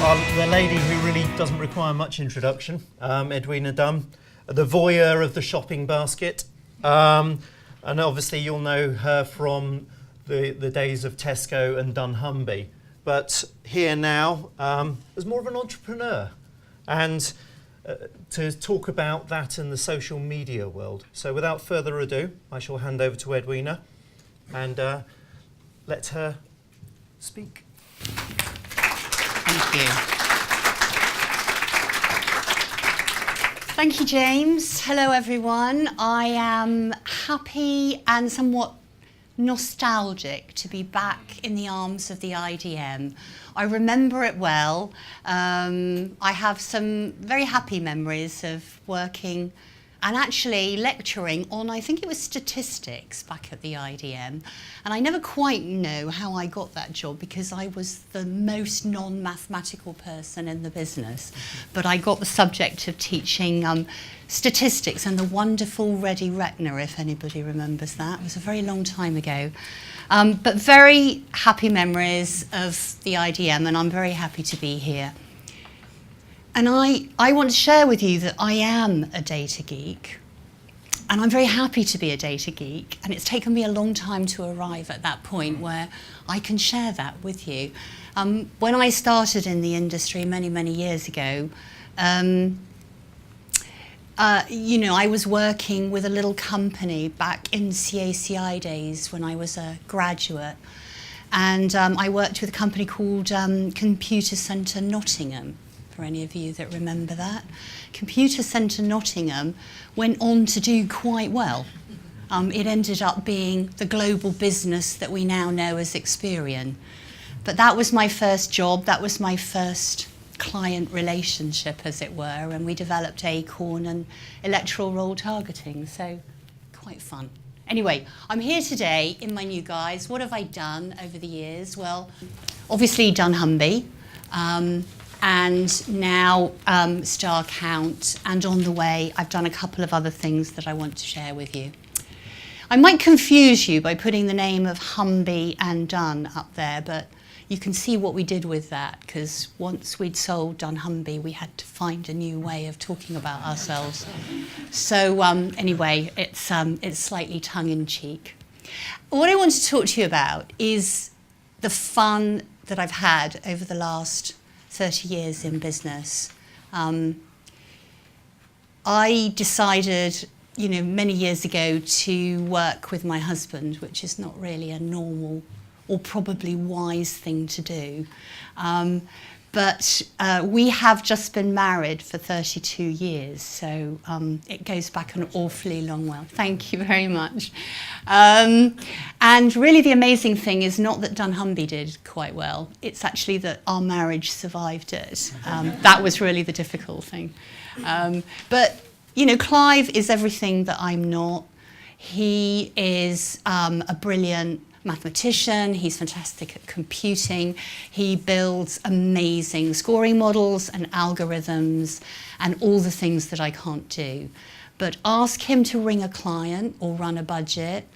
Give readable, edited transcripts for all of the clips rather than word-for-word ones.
The lady who really doesn't require much introduction, Edwina Dunn, the voyeur of the shopping basket. And obviously you'll know her from the days of Tesco and Dunnhumby. But here now, as more of an entrepreneur, and to talk about that in the social media world. So without further ado, I shall hand over to Edwina and let her speak. Thank you. Thank you, James. Hello, everyone. I am happy and somewhat nostalgic to be back in the arms of the IDM. I remember it well. I have some very happy memories of working and actually lecturing on, I think it was statistics back at the IDM. And I never quite know how I got that job because I was the most non-mathematical person in the business. But I got the subject of teaching statistics and the wonderful Reddy Reckner, if anybody remembers that. It was a very long time ago. But very happy memories of the IDM, and I'm very happy to be here. And I want to share with you that I am a data geek, and I'm very happy to be a data geek, and it's taken me a long time to arrive at that point where I can share that with you. When I started in the industry many, many years ago, you know, I was working with a little company back in CACI days when I was a graduate, and I worked with a company called Computer Centre Nottingham. For any of you that remember that. Computer Centre Nottingham went on to do quite well. It ended up being the global business that we now know as Experian. But that was my first job, that was my first client relationship, as it were, and we developed Acorn and electoral roll targeting, so quite fun. Anyway, I'm here today in my new guise. What have I done over the years? Well, obviously Dunnhumby. And now Star Count, and on the way I've done a couple of other things that I want to share with you. I might confuse you by putting the name of Humby and Dunn up there, but you can see what we did with that, because once we'd sold Dunnhumby we had to find a new way of talking about ourselves. So anyway, it's slightly tongue-in-cheek. What I want to talk to you about is the fun that I've had over the last 30 years in business. I decided, you know, many years ago to work with my husband, which is not really a normal or probably wise thing to do. But we have just been married for 32 years, so it goes back an awfully long while. Thank you very much. And really the amazing thing is not that Dunnhumby did quite well, it's actually that our marriage survived it. That was really the difficult thing. But, you know, Clive is everything that I'm not. He is a brilliant mathematician, he's fantastic at computing, he builds amazing scoring models and algorithms and all the things that I can't do. But ask him to ring a client or run a budget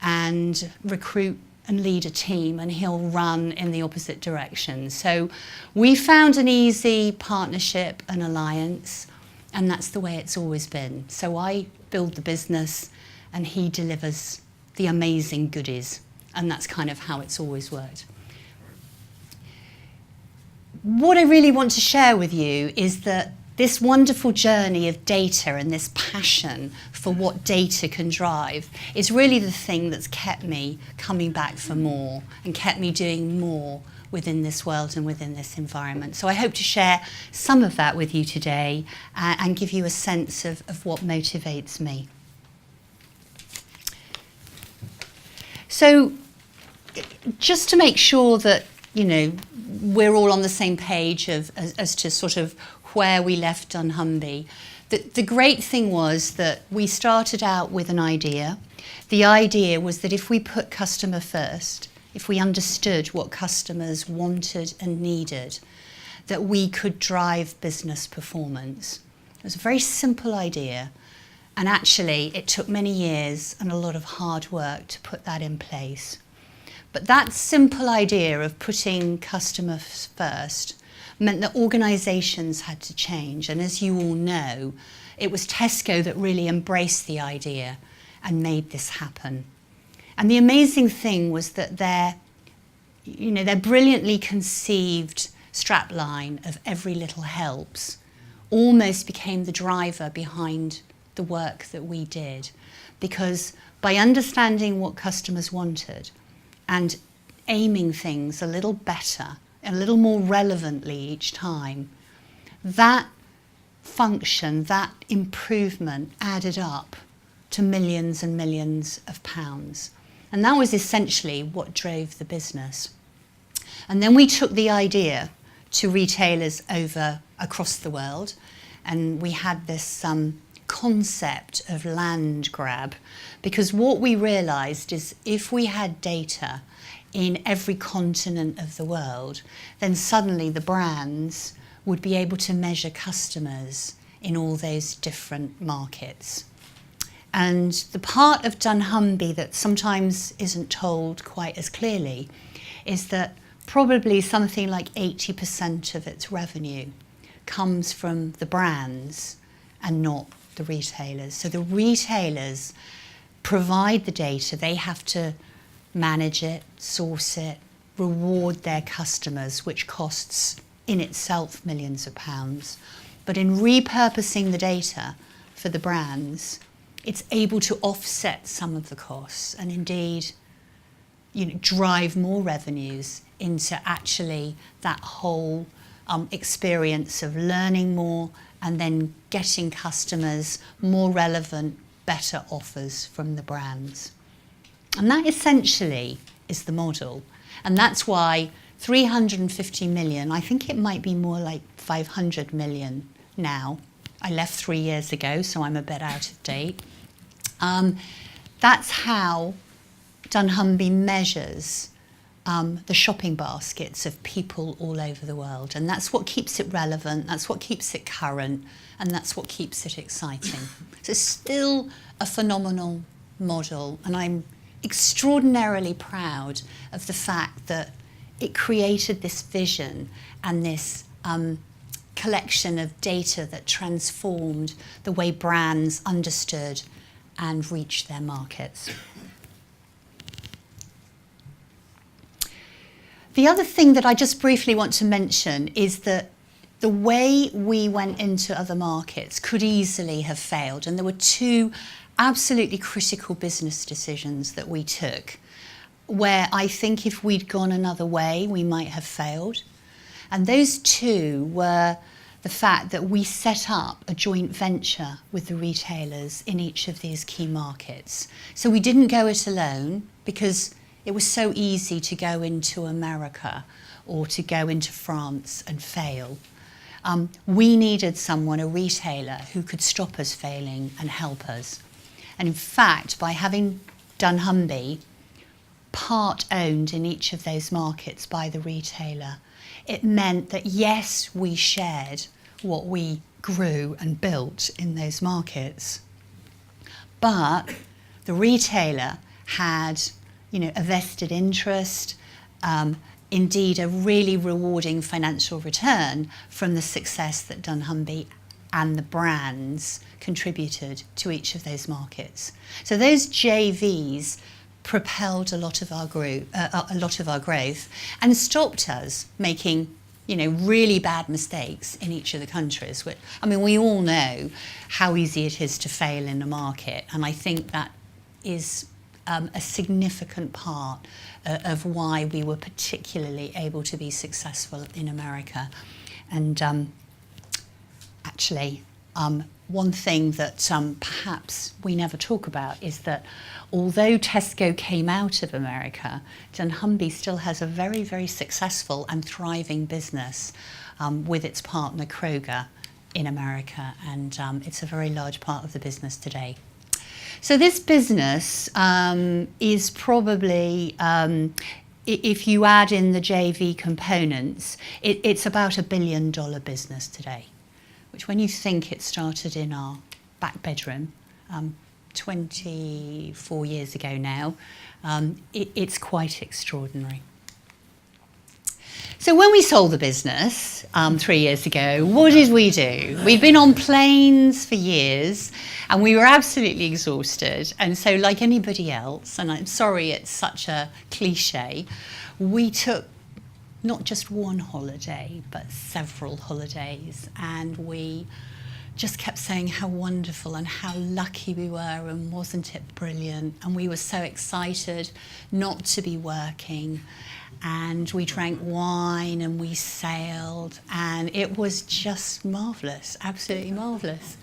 and recruit and lead a team and he'll run in the opposite direction. So we found an easy partnership and alliance, and that's the way it's always been. So I build the business and he delivers the amazing goodies. And that's kind of how it's always worked. What I really want to share with you is that this wonderful journey of data and this passion for what data can drive is really the thing that's kept me coming back for more and kept me doing more within this world and within this environment. So I hope to share some of that with you today and give you a sense of what motivates me. So just to make sure that, you know, we're all on the same page as to sort of where we left Dunnhumby, the great thing was that we started out with an idea. The idea was that if we put customer first, if we understood what customers wanted and needed, that we could drive business performance. It was a very simple idea. And actually, it took many years and a lot of hard work to put that in place. But that simple idea of putting customers first meant that organisations had to change. And as you all know, it was Tesco that really embraced the idea and made this happen. And the amazing thing was that their brilliantly conceived strapline of every little helps almost became the driver behind the work that we did. Because by understanding what customers wanted and aiming things a little better, a little more relevantly each time, that function, that improvement added up to millions and millions of pounds. And that was essentially what drove the business. And then we took the idea to retailers across the world, and we had this concept of land grab, because what we realised is if we had data in every continent of the world, then suddenly the brands would be able to measure customers in all those different markets. And the part of dunnhumby that sometimes isn't told quite as clearly is that probably something like 80% of its revenue comes from the brands and not the retailers. So the retailers provide the data, they have to manage it, source it, reward their customers, which costs in itself millions of pounds. But in repurposing the data for the brands, it's able to offset some of the costs and indeed drive more revenues into actually that whole experience of learning more and then getting customers more relevant, better offers from the brands. And that essentially is the model. And that's why 350 million, I think it might be more like 500 million now. I left 3 years ago, so I'm a bit out of date. That's how dunnhumby measures the shopping baskets of people all over the world. And that's what keeps it relevant, that's what keeps it current, and that's what keeps it exciting. So it's still a phenomenal model, and I'm extraordinarily proud of the fact that it created this vision and this collection of data that transformed the way brands understood and reached their markets. The other thing that I just briefly want to mention is that the way we went into other markets could easily have failed, and there were two absolutely critical business decisions that we took where I think if we'd gone another way we might have failed. And those two were the fact that we set up a joint venture with the retailers in each of these key markets. So we didn't go it alone because it was so easy to go into America or to go into France and fail. We needed someone, a retailer, who could stop us failing and help us. And in fact, by having dunnhumby part owned in each of those markets by the retailer, it meant that yes, we shared what we grew and built in those markets, but the retailer had a vested interest, indeed a really rewarding financial return from the success that dunnhumby and the brands contributed to each of those markets. So those JVs propelled a lot of our growth and stopped us making really bad mistakes in each of the countries. We all know how easy it is to fail in a market, and I think that is a significant part of why we were particularly able to be successful in America. And actually, one thing that perhaps we never talk about is that although Tesco came out of America, dunnhumby still has a very, very successful and thriving business with its partner Kroger in America, and it's a very large part of the business today. So this business is probably, if you add in the JV components, it's about $1 billion business today, which when you think it started in our back bedroom 24 years ago now, it's quite extraordinary. So when we sold the business 3 years ago, what did we do? We'd been on planes for years and we were absolutely exhausted. And so like anybody else, and I'm sorry it's such a cliche, we took not just one holiday, but several holidays. And we just kept saying how wonderful and how lucky we were, and wasn't it brilliant? And we were so excited not to be working. And we drank wine and we sailed, and it was just marvellous, absolutely marvellous.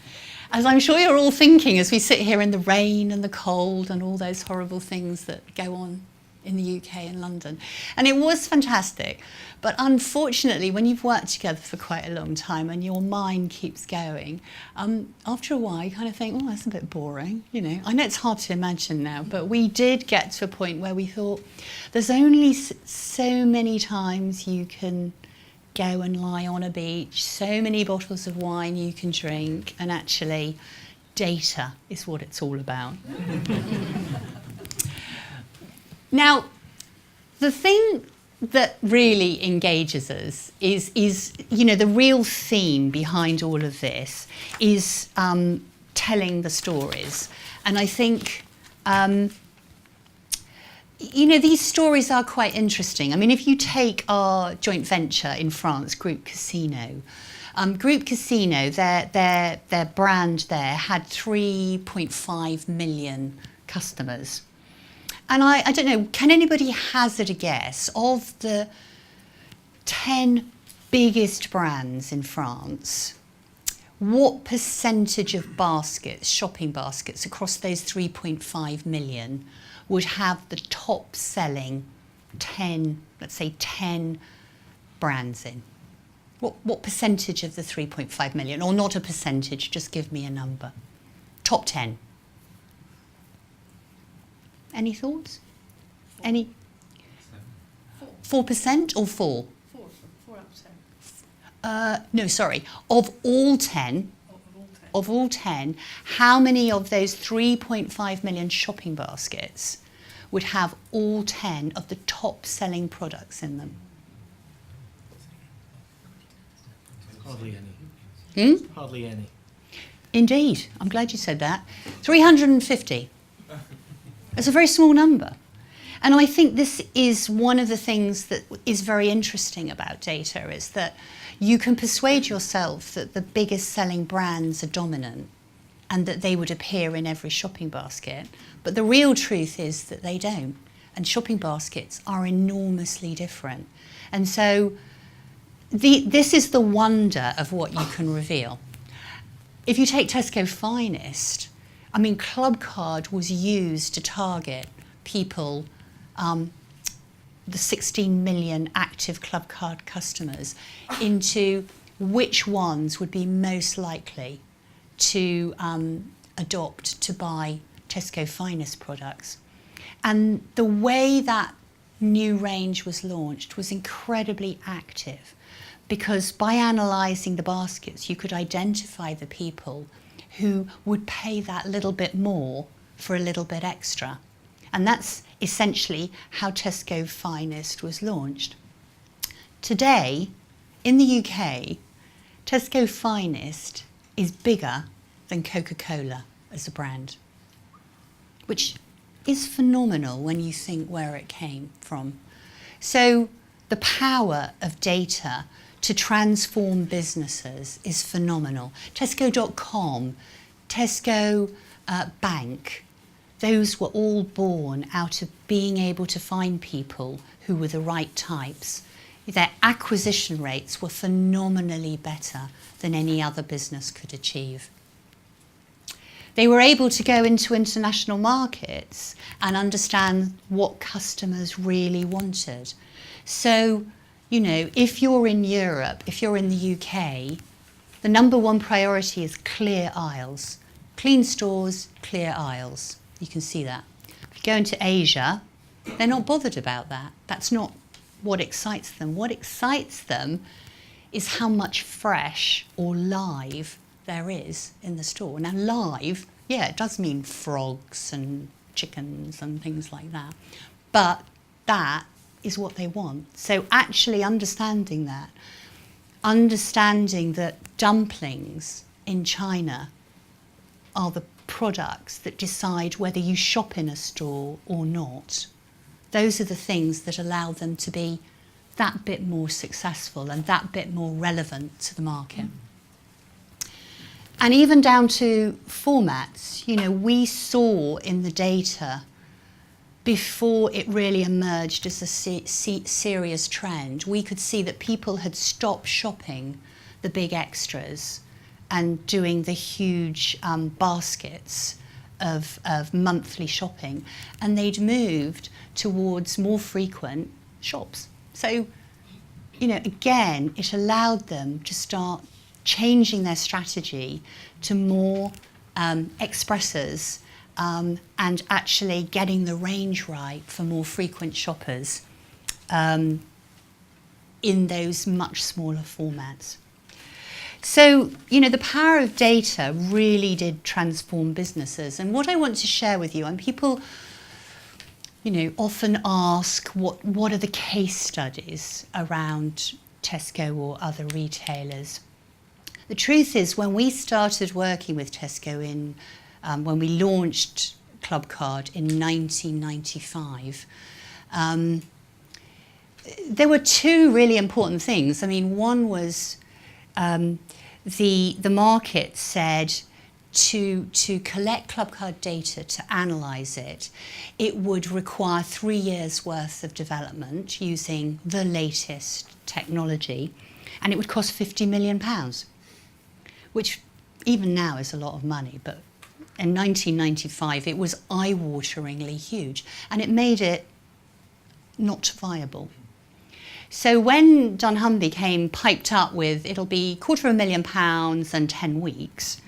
As I'm sure you're all thinking as we sit here in the rain and the cold and all those horrible things that go on in the UK and London. And it was fantastic. But unfortunately, when you've worked together for quite a long time and your mind keeps going, after a while you kind of think, oh, that's a bit boring. You know, I know it's hard to imagine now, but we did get to a point where we thought there's only so many times you can go and lie on a beach, so many bottles of wine you can drink, and actually data is what it's all about. Now, the thing that really engages us is you know, the real theme behind all of this is telling the stories. And I think, you know, these stories are quite interesting. I mean, if you take our joint venture in France, Group Casino, their brand there had 3.5 million customers. And I don't know, can anybody hazard a guess of the 10 biggest brands in France, what percentage of baskets, shopping baskets, across those 3.5 million would have the top selling 10, let's say 10 brands in? What percentage of the 3.5 million? Or not a percentage, just give me a number. Top 10. Any thoughts? Any? 4% or 4? 4 out of 10. No, sorry. Of all 10, of all 10, how many of those 3.5 million shopping baskets would have all 10 of the top selling products in them? Hardly any. Hmm? Hardly any. Indeed. I'm glad you said that. 350. It's a very small number. And I think this is one of the things that is very interesting about data, is that you can persuade yourself that the biggest selling brands are dominant and that they would appear in every shopping basket. But the real truth is that they don't. And shopping baskets are enormously different. And so this is the wonder of what you can reveal. If you take Tesco Finest, I mean, Clubcard was used to target people, the 16 million active Clubcard customers, into which ones would be most likely to adopt, to buy Tesco Finest products. And the way that new range was launched was incredibly active, because by analysing the baskets, you could identify the people who would pay that little bit more for a little bit extra. And that's essentially how Tesco Finest was launched. Today, in the UK, Tesco Finest is bigger than Coca-Cola as a brand, which is phenomenal when you think where it came from. So the power of data to transform businesses is phenomenal. Tesco.com, Tesco Bank, those were all born out of being able to find people who were the right types. Their acquisition rates were phenomenally better than any other business could achieve. They were able to go into international markets and understand what customers really wanted. So, you know, if you're in Europe, if you're in the UK, the number one priority is clear aisles. Clean stores, clear aisles. You can see that. If you go into Asia, they're not bothered about that. That's not what excites them. What excites them is how much fresh or live there is in the store. Now, live, yeah, it does mean frogs and chickens and things like that. But that is what they want. So actually understanding that dumplings in China are the products that decide whether you shop in a store or not. Those are the things that allow them to be that bit more successful and that bit more relevant to the market. And even down to formats, you know, we saw in the data before it really emerged as a serious trend, we could see that people had stopped shopping the big extras and doing the huge baskets of monthly shopping, and they'd moved towards more frequent shops. So, you know, again, it allowed them to start changing their strategy to more expressors and actually getting the range right for more frequent shoppers in those much smaller formats. So, you know, the power of data really did transform businesses. And what I want to share with you, and people, you know, often ask what are the case studies around Tesco or other retailers. The truth is, when we started working with Tesco when we launched Clubcard in 1995, there were two really important things. I mean, one was the market said to collect Clubcard data, to analyse it, it would require 3 years worth of development using the latest technology, and it would cost £50 million, which even now is a lot of money, but in 1995 it was eye-wateringly huge, and it made it not viable. So when dunnhumby came piped up with, it'll be £250,000 and 10 weeks,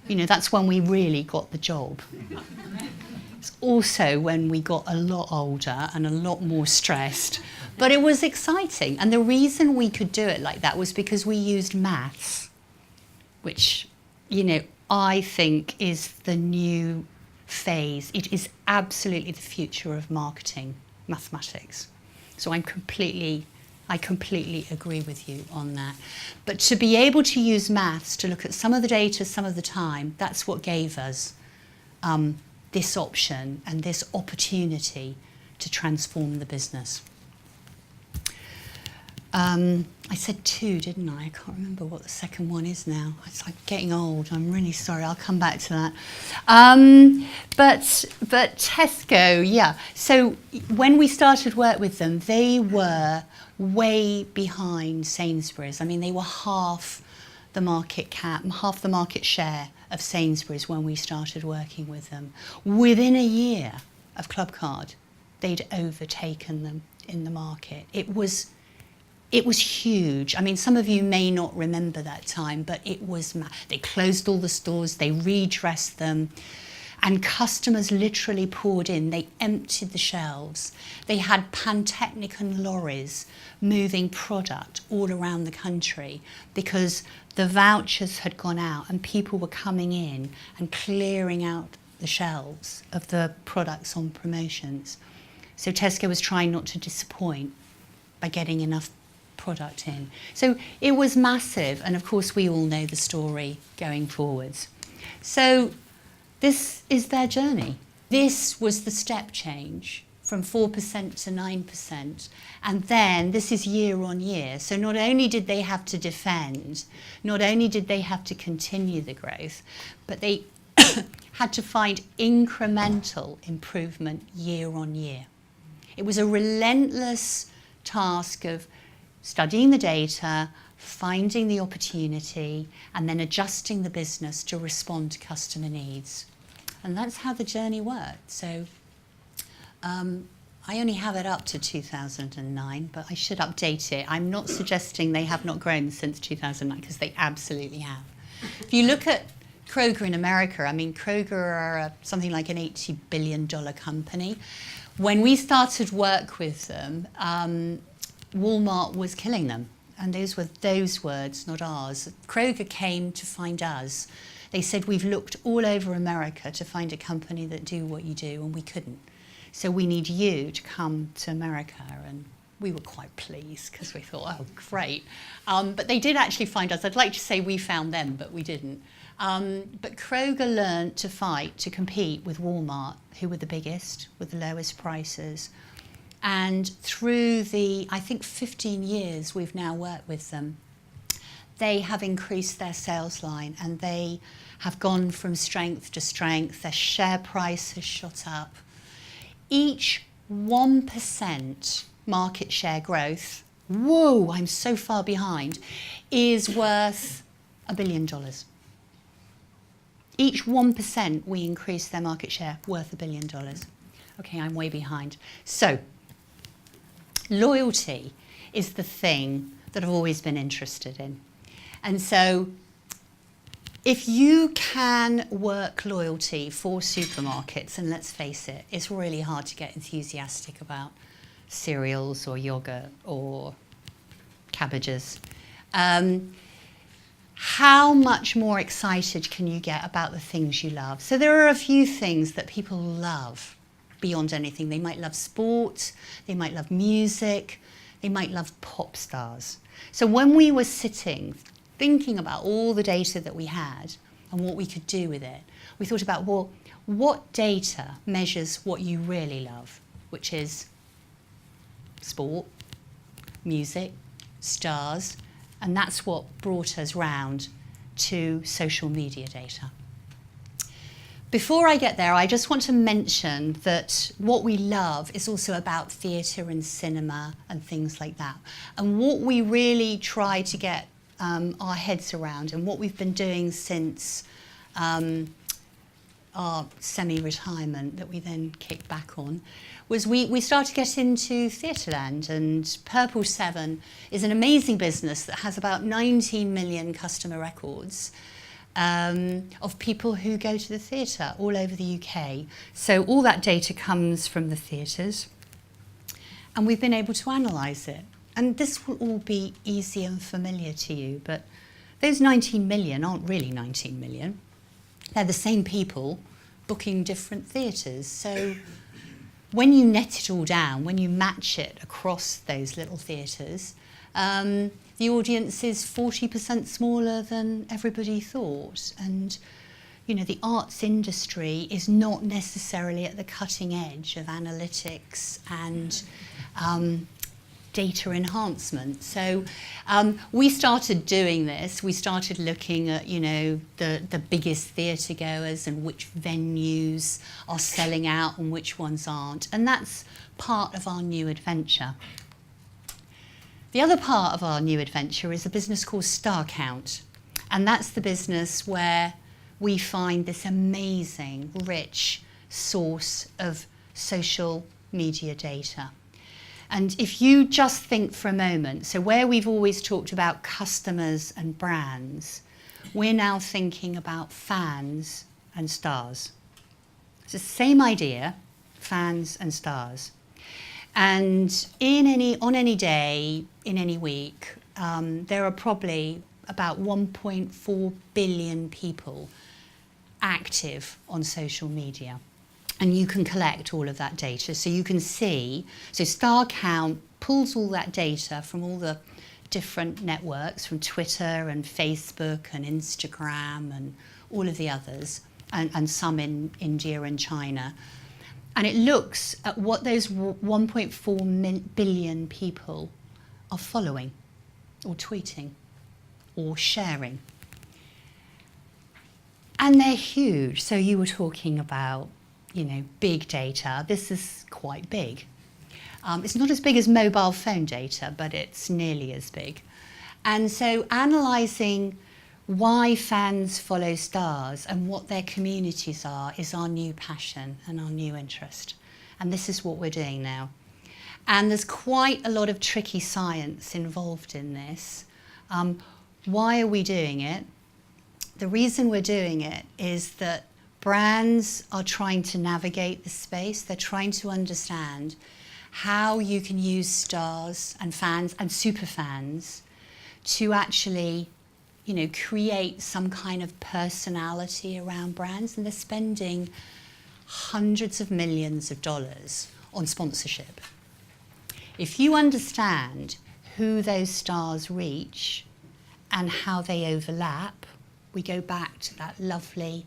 you know, that's when we really got the job. It's also when we got a lot older and a lot more stressed, but it was exciting. And the reason we could do it like that was because we used maths, which, you know, I think is the new phase. It is absolutely the future of marketing, mathematics. So I completely agree with you on that. But to be able to use maths to look at some of the data some of the time, that's what gave us this option and this opportunity to transform the business. I said two, didn't I? I can't remember what the second one is now. It's like getting old. I'm really sorry. I'll come back to that. But Tesco, yeah. So when we started work with them, they were way behind Sainsbury's. I mean, they were half the market cap, half the market share of Sainsbury's when we started working with them. Within a year of Clubcard, they'd overtaken them in the market. It was huge. I mean, some of you may not remember that time, but it was, they closed all the stores, they redressed them, and customers literally poured in. They emptied the shelves. They had Pantechnicon lorries moving product all around the country because the vouchers had gone out and people were coming in and clearing out the shelves of the products on promotions. So Tesco was trying not to disappoint by getting enough product in. So it was massive, and of course we all know the story going forwards. So this is their journey. This was the step change from 4% to 9%, and then this is year on year. So not only did they have to defend, not only did they have to continue the growth, but they had to find incremental improvement year on year. It was a relentless task of studying the data, finding the opportunity, and then adjusting the business to respond to customer needs. And that's how the journey worked. So I only have it up to 2009, but I should update it. I'm not suggesting they have not grown since 2009, because they absolutely have. If you look at Kroger in America, I mean, Kroger are something like an $80 billion company. When we started work with them, Walmart was killing them, and those were those words, not ours. Kroger came to find us. They said, we've looked all over America to find a company that do what you do, and we couldn't. So we need you to come to America. And we were quite pleased because we thought, oh, great. But they did actually find us. I'd like to say we found them, but we didn't. But Kroger learned to fight, to compete with Walmart, who were the biggest, with the lowest prices. And through the, I think, 15 years we've now worked with them, they have increased their sales line and they have gone from strength to strength. Their share price has shot up. Each 1% market share growth, whoa, I'm so far behind, is worth $1 billion. Each 1% we increase their market share, worth $1 billion. Okay, I'm way behind. So, loyalty is the thing that I've always been interested in. And so, if you can work loyalty for supermarkets, and let's face it, it's really hard to get enthusiastic about cereals or yogurt or cabbages. How much more excited can you get about the things you love? So there are a few things that people love beyond anything. They might love sport, they might love music, they might love pop stars. So when we were sitting, thinking about all the data that we had and what we could do with it, we thought about, well, what data measures what you really love, which is sport, music, stars, and that's what brought us round to social media data. Before I get there, I just want to mention that what we love is also about theatre and cinema and things like that. And what we really try to get our heads around, and what we've been doing since our semi-retirement that we then kicked back on, was we started to get into Theatreland, and Purple 7 is an amazing business that has about 19 million customer records of people who go to the theatre all over the UK. So all that data comes from the theatres, and we've been able to analyse it. And this will all be easy and familiar to you, but those 19 million aren't really 19 million. They're the same people booking different theatres. So when you net it all down, when you match it across those little theatres, the audience is 40% smaller than everybody thought. And, you know, the arts industry is not necessarily at the cutting edge of analytics and data enhancement. So we started doing this. We started looking at, you know, the biggest theatre goers and which venues are selling out and which ones aren't. And that's part of our new adventure. The other part of our new adventure is a business called Star Count. And that's the business where we find this amazing, rich source of social media data. And if you just think for a moment, so where we've always talked about customers and brands, we're now thinking about fans and stars. It's the same idea, fans and stars. And on any day, in any week, there are probably about 1.4 billion people active on social media. And you can collect all of that data. So you can see, so Star Count pulls all that data from all the different networks, from Twitter and Facebook and Instagram and all of the others, and some in India and China. And it looks at what those 1.4 billion people are following or tweeting or sharing. And they're huge. So you were talking about, you know, big data. This is quite big. It's not as big as mobile phone data, but it's nearly as big. And so analysing why fans follow stars and what their communities are is our new passion and our new interest. And this is what we're doing now. And there's quite a lot of tricky science involved in this. Why are we doing it? The reason we're doing it is that brands are trying to navigate the space. They're trying to understand how you can use stars and fans and super fans to actually, you know, create some kind of personality around brands. And they're spending hundreds of millions of dollars on sponsorship. If you understand who those stars reach and how they overlap, we go back to that lovely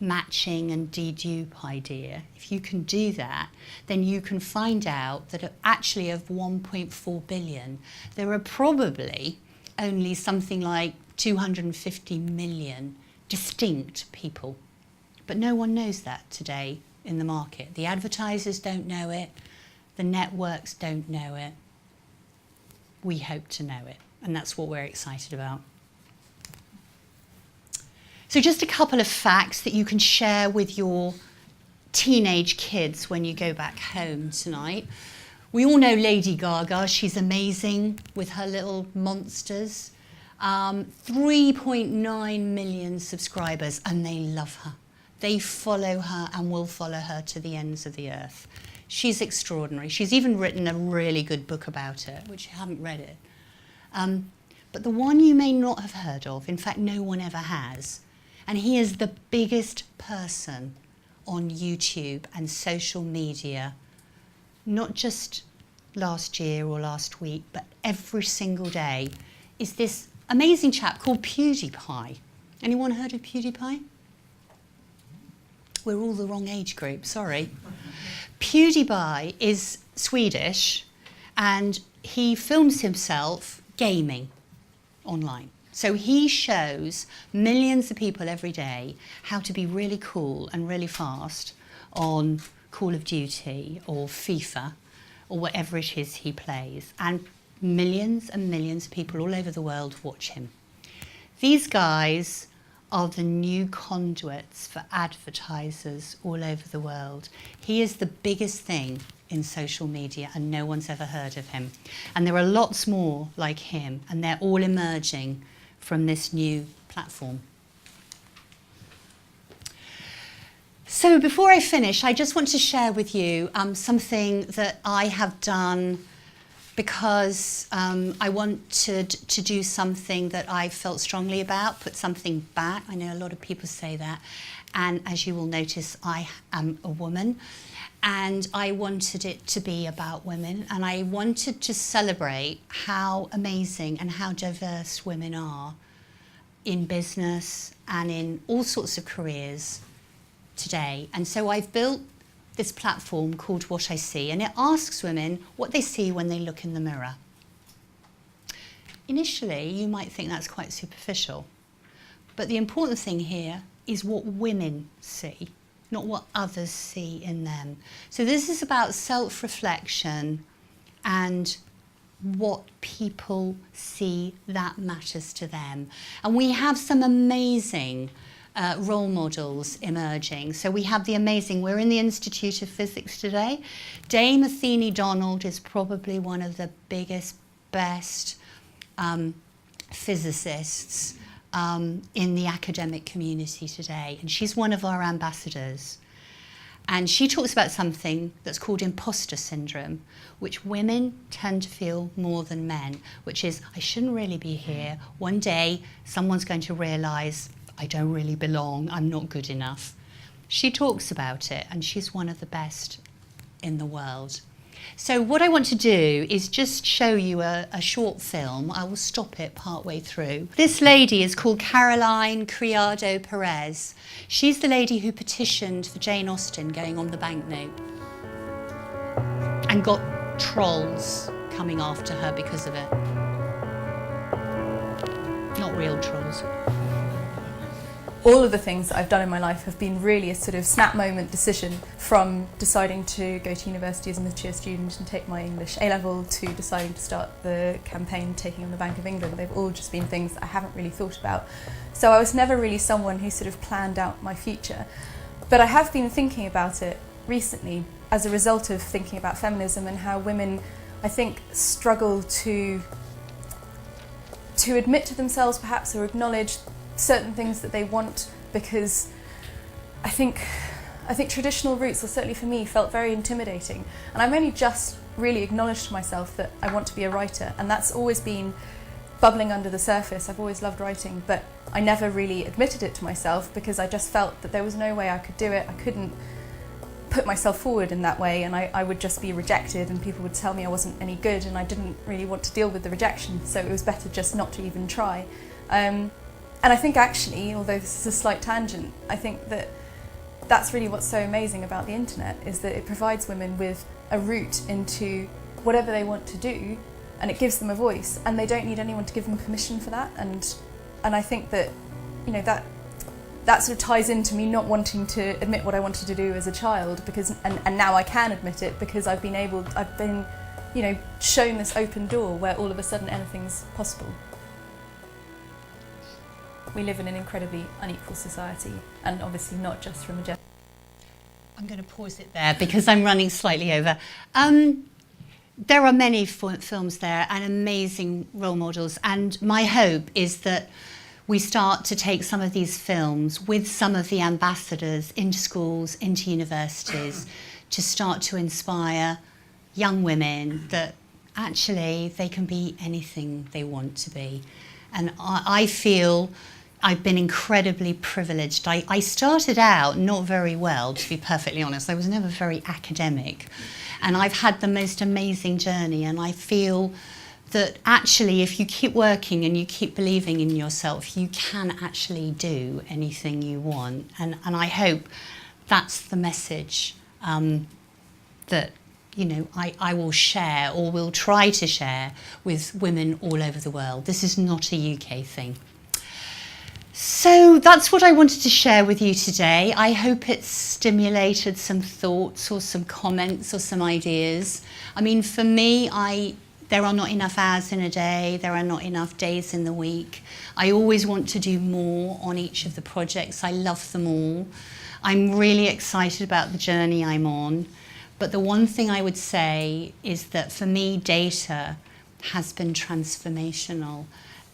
matching and dedupe idea. If you can do that, then you can find out that actually of 1.4 billion, there are probably only something like 250 million distinct people. But no one knows that today in the market. The advertisers don't know it, the networks don't know it. We hope to know it, and that's what we're excited about. So just a couple of facts that you can share with your teenage kids when you go back home tonight. We all know Lady Gaga. She's amazing with her little monsters. 3.9 million subscribers, and they love her. They follow her and will follow her to the ends of the earth. She's extraordinary. She's even written a really good book about it, which you haven't read it. But the one you may not have heard of, in fact, no one ever has, and he is the biggest person on YouTube and social media, not just last year or last week, but every single day, is this amazing chap called PewDiePie. Anyone heard of PewDiePie? We're all the wrong age group, sorry. PewDiePie is Swedish, and he films himself gaming online. So he shows millions of people every day how to be really cool and really fast on Call of Duty or FIFA or whatever it is he plays. And millions and millions of people all over the world watch him. These guys are the new conduits for advertisers all over the world. He is the biggest thing in social media and no one's ever heard of him. And there are lots more like him, and they're all emerging from this new platform. So before I finish, I just want to share with you something that I have done because I wanted to do something that I felt strongly about, put something back. I know a lot of people say that. And as you will notice, I am a woman. And I wanted it to be about women. And I wanted to celebrate how amazing and how diverse women are in business and in all sorts of careers today. And so I've built this platform called What I See, and it asks women what they see when they look in the mirror. Initially, you might think that's quite superficial, but the important thing here is what women see, not what others see in them. So this is about self-reflection and what people see that matters to them. And we have some amazing role models emerging. So we have the amazing, we're in the Institute of Physics today. Dame Edwina Dunn is probably one of the biggest, best physicists in the academic community today. And she's one of our ambassadors. And she talks about something that's called imposter syndrome, which women tend to feel more than men, which is, I shouldn't really be here. One day, someone's going to realise I don't really belong, I'm not good enough. She talks about it, and she's one of the best in the world. So what I want to do is just show you a short film. I will stop it partway through. This lady is called Caroline Criado Perez. She's the lady who petitioned for Jane Austen going on the banknote and got trolls coming after her because of it. Not real trolls. All of the things that I've done in my life have been really a sort of snap moment decision, from deciding to go to university as a mature student and take my English A-level to deciding to start the campaign taking on the Bank of England. They've all just been things I haven't really thought about. So I was never really someone who sort of planned out my future. But I have been thinking about it recently as a result of thinking about feminism and how women, I think, struggle to admit to themselves perhaps, or acknowledge certain things that they want, because I think traditional roots, or certainly for me, felt very intimidating. And I've only just really acknowledged to myself that I want to be a writer, and that's always been bubbling under the surface. I've always loved writing, but I never really admitted it to myself because I just felt that there was no way I could do it. I put myself forward in that way, and I would just be rejected, and people would tell me I wasn't any good, and I didn't really want to deal with the rejection, so it was better just not to even try. And I think actually, although this is a slight tangent, I think that that's really what's so amazing about the internet, is that it provides women with a route into whatever they want to do, and it gives them a voice, and they don't need anyone to give them permission for that. And I think that, you know, that sort of ties into me not wanting to admit what I wanted to do as a child, because and now I can admit it, because I've been, you know, shown this open door where all of a sudden anything's possible. We live in an incredibly unequal society, and obviously not just from a gender. I'm going to pause it there because I'm running slightly over. There are many films there and amazing role models, and my hope is that we start to take some of these films with some of the ambassadors into schools, into universities, to start to inspire young women that actually they can be anything they want to be. And I feel I've been incredibly privileged. I started out not very well, to be perfectly honest. I was never very academic. And I've had the most amazing journey, and I feel that actually if you keep working and you keep believing in yourself, you can actually do anything you want. And I hope that's the message that, you know, I will share, or will try to share, with women all over the world. This is not a UK thing. So that's what I wanted to share with you today. I hope it's stimulated some thoughts or some comments or some ideas. I mean, for me, there are not enough hours in a day, there are not enough days in the week. I always want to do more on each of the projects. I love them all. I'm really excited about the journey I'm on. But the one thing I would say is that for me, data has been transformational.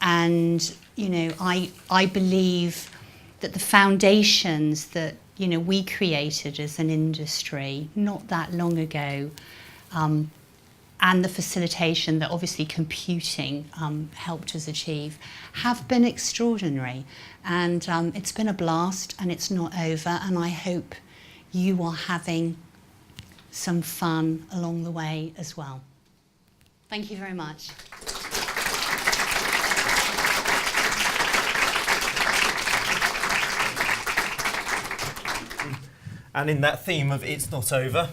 And, you know, I believe that the foundations that, you know, we created as an industry not that long ago, and the facilitation that obviously computing helped us achieve, have been extraordinary. And it's been a blast, and it's not over. And I hope you are having some fun along the way as well. Thank you very much. And in that theme of it's not over,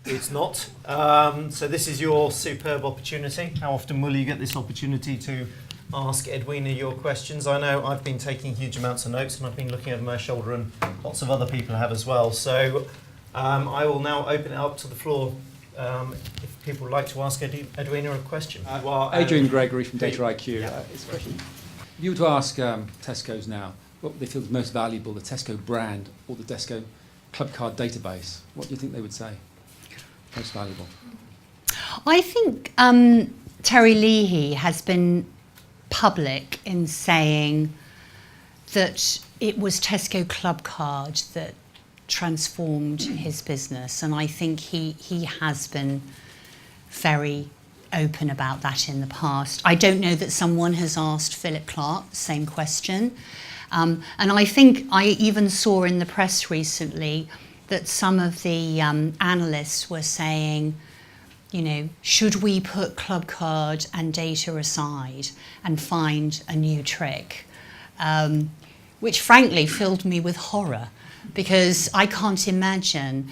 it's not. So this is your superb opportunity. How often will you get this opportunity to ask Edwina your questions? I know I've been taking huge amounts of notes, and I've been looking over my shoulder, and lots of other people have as well. So I will now open it up to the floor if people would like to ask Edwina a question. Adrian Gregory from Data IQ. It's a question. If you were to ask Tesco's now what they feel is most valuable, the Tesco brand or the Tesco club card database, what do you think they would say? Most valuable? I think Terry Leahy has been public in saying that it was Tesco Club Card that transformed his business, and I think he has been very open about that in the past. I don't know that someone has asked Philip Clark the same question. And I think I even saw in the press recently that some of the analysts were saying, you know, should we put club card and data aside and find a new trick? Which frankly filled me with horror, because I can't imagine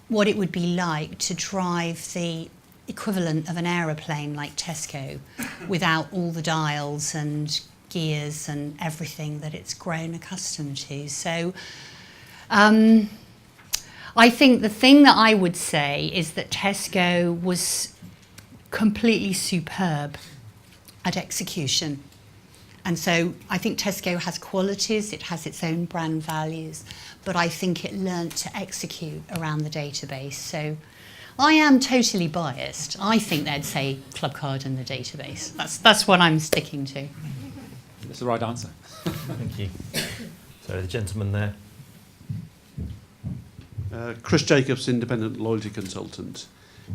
what it would be like to drive the equivalent of an aeroplane like Tesco without all the dials and gears and everything that it's grown accustomed to. So I think the thing that I would say is that Tesco was completely superb at execution. And so I think Tesco has qualities, it has its own brand values, but I think it learnt to execute around the database. So I am totally biased. I think they'd say club card and the database. That's what I'm sticking to. That's the right answer. Thank you. So the gentleman there. Chris Jacobs, independent loyalty consultant.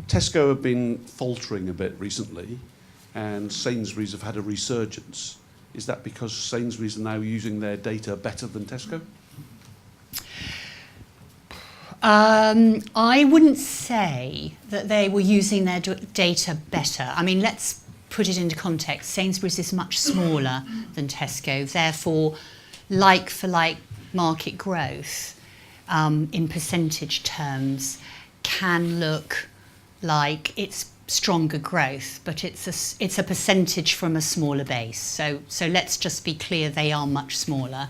Tesco have been faltering a bit recently, and Sainsbury's have had a resurgence. Is that because Sainsbury's are now using their data better than Tesco? I wouldn't say that they were using their data better. I mean, let's put it into context. Sainsbury's is much smaller than Tesco, therefore, like for like market growth in percentage terms can look like it's stronger growth, but it's a percentage from a smaller base. So let's just be clear, they are much smaller.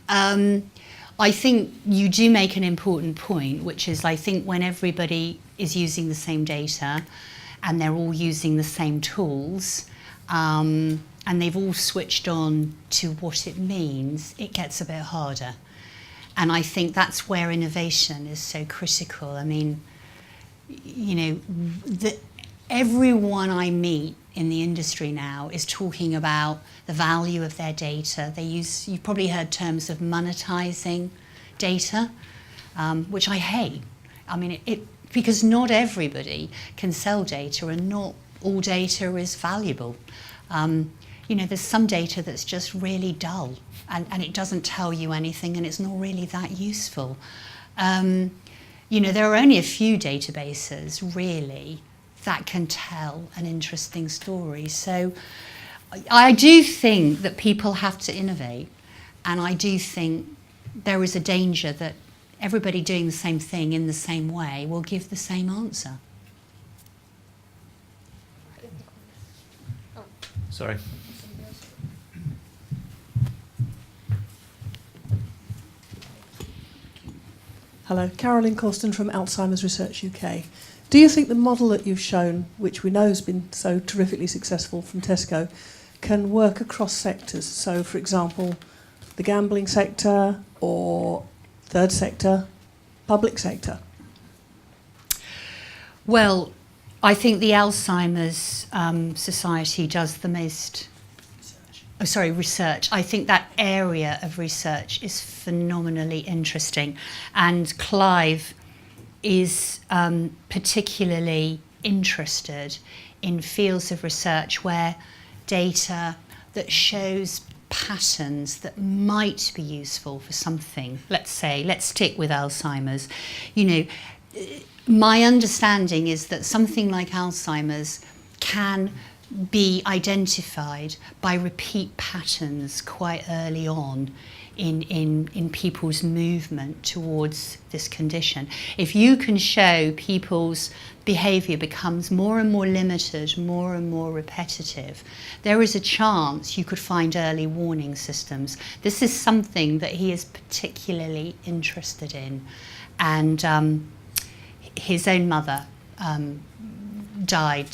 I think you do make an important point, which is I think when everybody is using the same data and they're all using the same tools and they've all switched on to what it means, it gets a bit harder. And I think that's where innovation is so critical. I mean, you know, everyone I meet in the industry now is talking about the value of their data. You've probably heard terms of monetizing data, which I hate. I mean, because not everybody can sell data and not all data is valuable. You know, there's some data that's just really dull and it doesn't tell you anything and it's not really that useful. You know, there are only a few databases really that can tell an interesting story. So I do think that people have to innovate, and I do think there is a danger that everybody doing the same thing in the same way will give the same answer. Sorry. Hello, Carolyn Causton from Alzheimer's Research UK. Do you think the model that you've shown, which we know has been so terrifically successful from Tesco, can work across sectors? So, for example, the gambling sector or third sector, public sector? Well, I think the Alzheimer's Society does the most research. I think that area of research is phenomenally interesting, and Clive is particularly interested in fields of research where data that shows patterns that might be useful for something. Let's stick with Alzheimer's. You know, my understanding is that something like Alzheimer's can be identified by repeat patterns quite early on in people's movement towards this condition. If you can show people's behaviour becomes more and more limited, more and more repetitive, there is a chance you could find early warning systems. This is something that he is particularly interested in, and his own mother died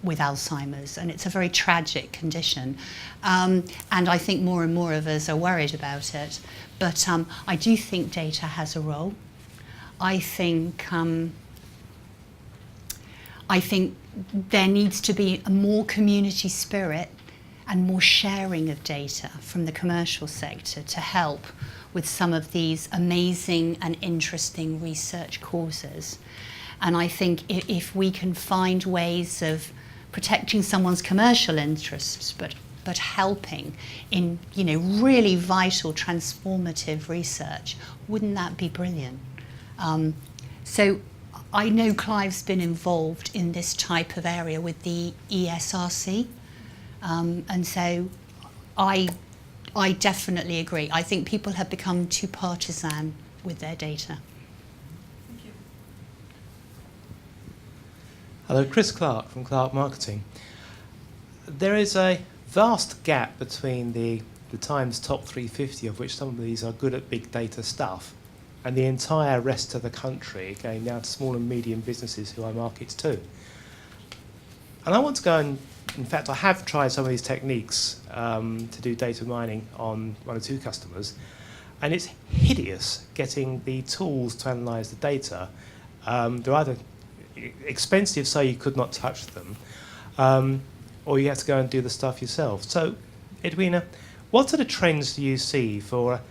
with Alzheimer's, and it's a very tragic condition, and I think more and more of us are worried about it, but I do think data has a role. I think there needs to be a more community spirit and more sharing of data from the commercial sector to help with some of these amazing and interesting research causes. And I think if we can find ways of protecting someone's commercial interests, but helping in, you know, really vital, transformative research, wouldn't that be brilliant? So I know Clive's been involved in this type of area with the ESRC, and so I definitely agree. I think people have become too partisan with their data. Hello, Chris Clark from Clark Marketing. There is a vast gap between the Times Top 350, of which some of these are good at big data stuff, and the entire rest of the country, going down to small and medium businesses who I market to. And I want to go and, in fact, I have tried some of these techniques to do data mining on one or two customers, and it's hideous getting the tools to analyse the data. They're either expensive, so you could not touch them, or you have to go and do the stuff yourself. So, Edwina, what sort of trends do you see for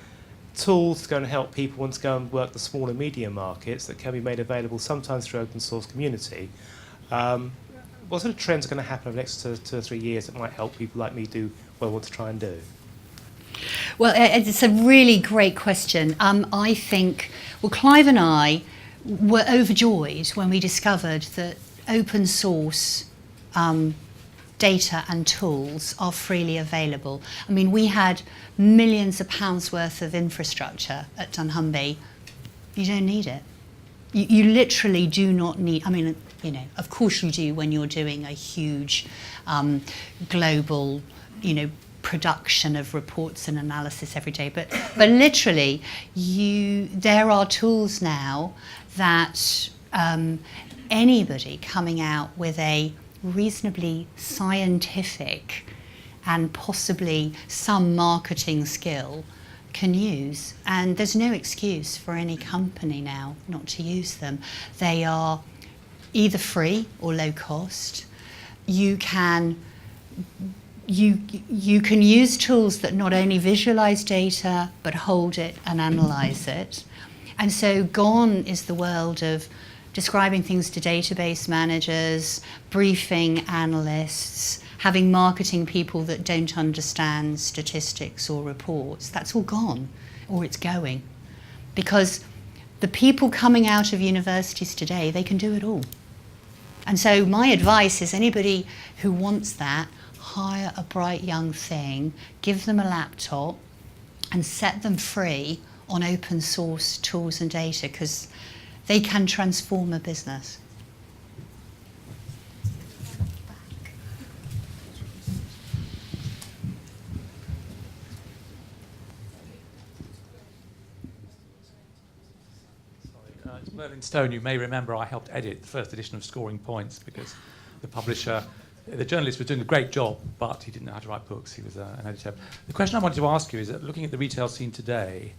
tools to go and help people want to go and work the small and medium markets that can be made available sometimes through open source community? What sort of trends are going to happen over the next 2 or 3 years that might help people like me do what I want to try and do? Well, it's a really great question. I think, well, Clive and I were overjoyed when we discovered that open source data and tools are freely available. I mean, we had millions of pounds worth of infrastructure at Dunnhumby. You don't need it. You literally do not need, I mean, you know, of course you do when you're doing a huge global, you know, production of reports and analysis every day, but literally there are tools now that anybody coming out with a reasonably scientific and possibly some marketing skill can use, and there's no excuse for any company now not to use them. They are either free or low cost. You can use tools that not only visualize data but hold it and analyze it. And so gone is the world of describing things to database managers, briefing analysts, having marketing people that don't understand statistics or reports. That's all gone, or it's going. Because the people coming out of universities today, they can do it all. And so my advice is anybody who wants that, hire a bright young thing, give them a laptop and set them free on open source tools and data, because they can transform a business. It's Merlin Stone. You may remember I helped edit the first edition of Scoring Points because the publisher, the journalist was doing a great job, but he didn't know how to write books. He was an editor. The question I wanted to ask you is that looking at the retail scene today,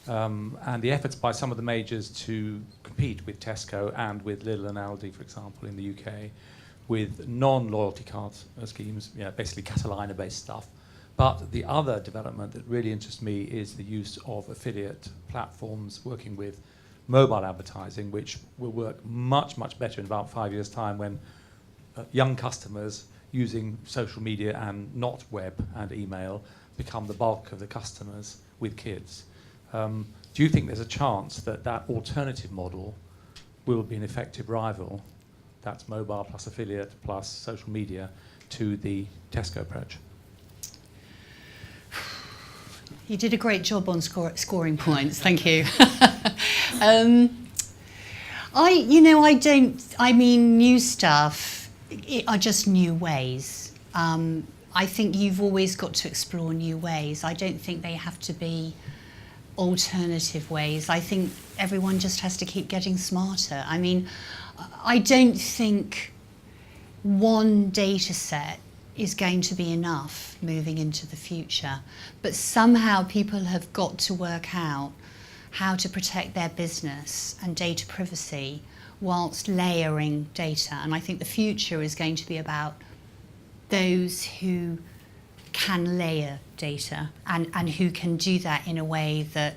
and the efforts by some of the majors to compete with Tesco and with Lidl and Aldi, for example, in the UK, with non-loyalty card schemes, basically Catalina-based stuff. But the other development that really interests me is the use of affiliate platforms working with mobile advertising, which will work much, much better in about 5 years' time when young customers using social media and not web and email become the bulk of the customers with kids. Do you think there's a chance that that alternative model will be an effective rival, that's mobile plus affiliate plus social media, to the Tesco approach? You did a great job on scoring points, thank you. New stuff are just new ways. I think you've always got to explore new ways. I don't think they have to be alternative ways. I think everyone just has to keep getting smarter. I mean, I don't think one data set is going to be enough moving into the future, but somehow people have got to work out how to protect their business and data privacy whilst layering data. And I think the future is going to be about those who can layer data and who can do that in a way that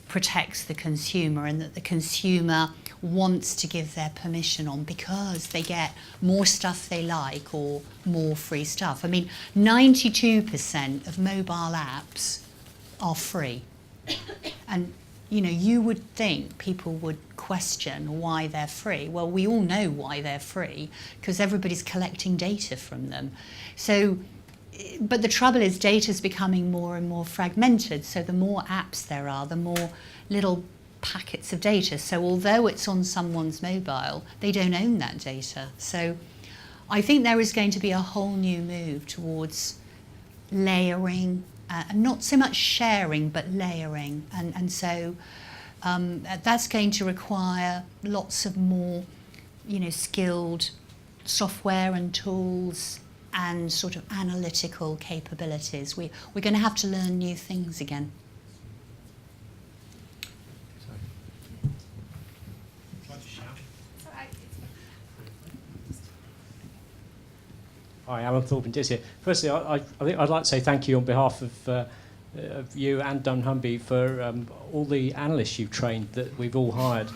protects the consumer and that the consumer wants to give their permission on because they get more stuff they like or more free stuff. I mean, 92% of mobile apps are free. And you would think people would question why they're free. Well, we all know why they're free, because everybody's collecting data from them. So, but the trouble is data's becoming more and more fragmented, so the more apps there are, the more little packets of data. So although it's on someone's mobile, they don't own that data. So I think there is going to be a whole new move towards layering, not so much sharing, but layering. And so that's going to require lots of more, skilled software and tools and sort of analytical capabilities. We're going to have to learn new things again. Hi, Alan Thorpe and Diz here. Firstly, I think I'd like to say thank you on behalf of you and Dunnhumby for all the analysts you've trained that we've all hired.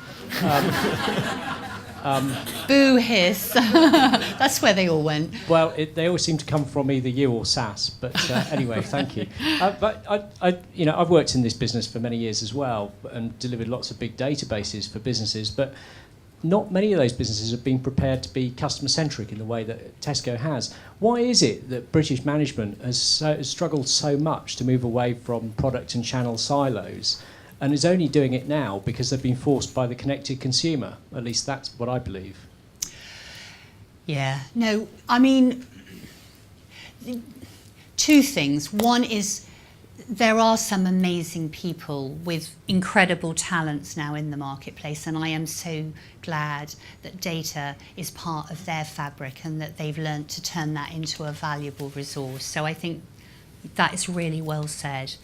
Boo hiss. That's where they all went. Well, they always seem to come from either you or SAS. But anyway, thank you. But I've worked in this business for many years as well, and delivered lots of big databases for businesses. But not many of those businesses have been prepared to be customer-centric in the way that Tesco has. Why is it that British management has struggled so much to move away from product and channel silos, and is only doing it now because they've been forced by the connected consumer? At least that's what I believe. Yeah, no, I mean, two things. One is there are some amazing people with incredible talents now in the marketplace, and I am so glad that data is part of their fabric and that they've learnt to turn that into a valuable resource. So I think that is really well said.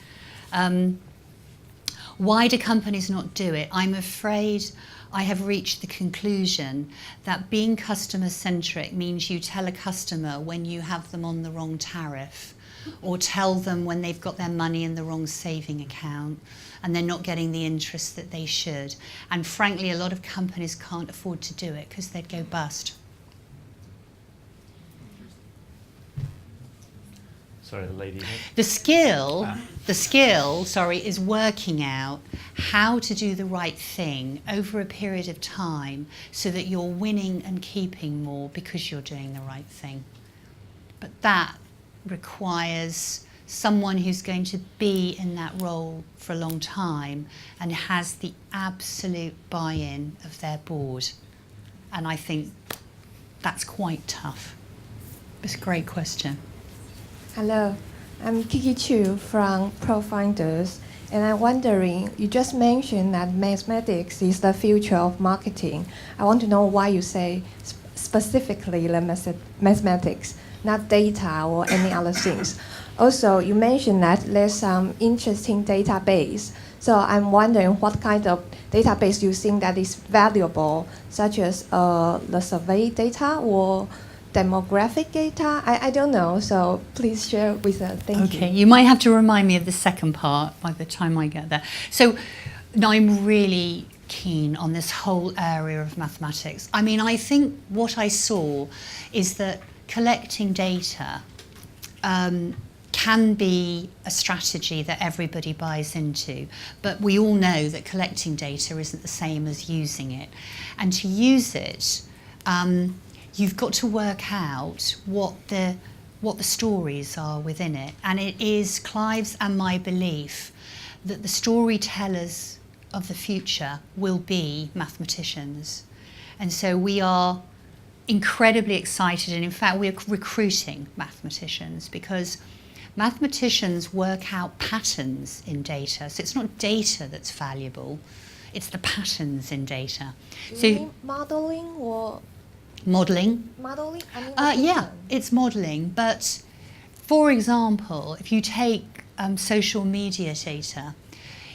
Why do companies not do it? I'm afraid I have reached the conclusion that being customer-centric means you tell a customer when you have them on the wrong tariff, or tell them when they've got their money in the wrong saving account and they're not getting the interest that they should. And frankly, a lot of companies can't afford to do it because they'd go bust. Sorry, the lady here. The skill, is working out how to do the right thing over a period of time so that you're winning and keeping more because you're doing the right thing. But that requires someone who's going to be in that role for a long time and has the absolute buy-in of their board. And I think that's quite tough. It's a great question. Hello, I'm Kiki Chu from ProFinders, and I'm wondering, you just mentioned that mathematics is the future of marketing. I want to know why you say specifically the mathematics, not data or any other things. Also, you mentioned that there's some interesting database. So I'm wondering what kind of database you think that is valuable, such as the survey data or demographic data? I don't know, so please share with us. Thank you. Okay, you might have to remind me of the second part by the time I get there. So now I'm really keen on this whole area of mathematics. I mean, I think what I saw is that collecting data can be a strategy that everybody buys into, but we all know that collecting data isn't the same as using it. And to use it, you've got to work out what the stories are within it. And it is Clive's and my belief that the storytellers of the future will be mathematicians. And so we are incredibly excited, and in fact we're recruiting mathematicians because mathematicians work out patterns in data. So it's not data that's valuable, it's the patterns in data. Do you mean modeling or? Modeling. Modeling? Yeah, it's modeling. But for example, if you take social media data,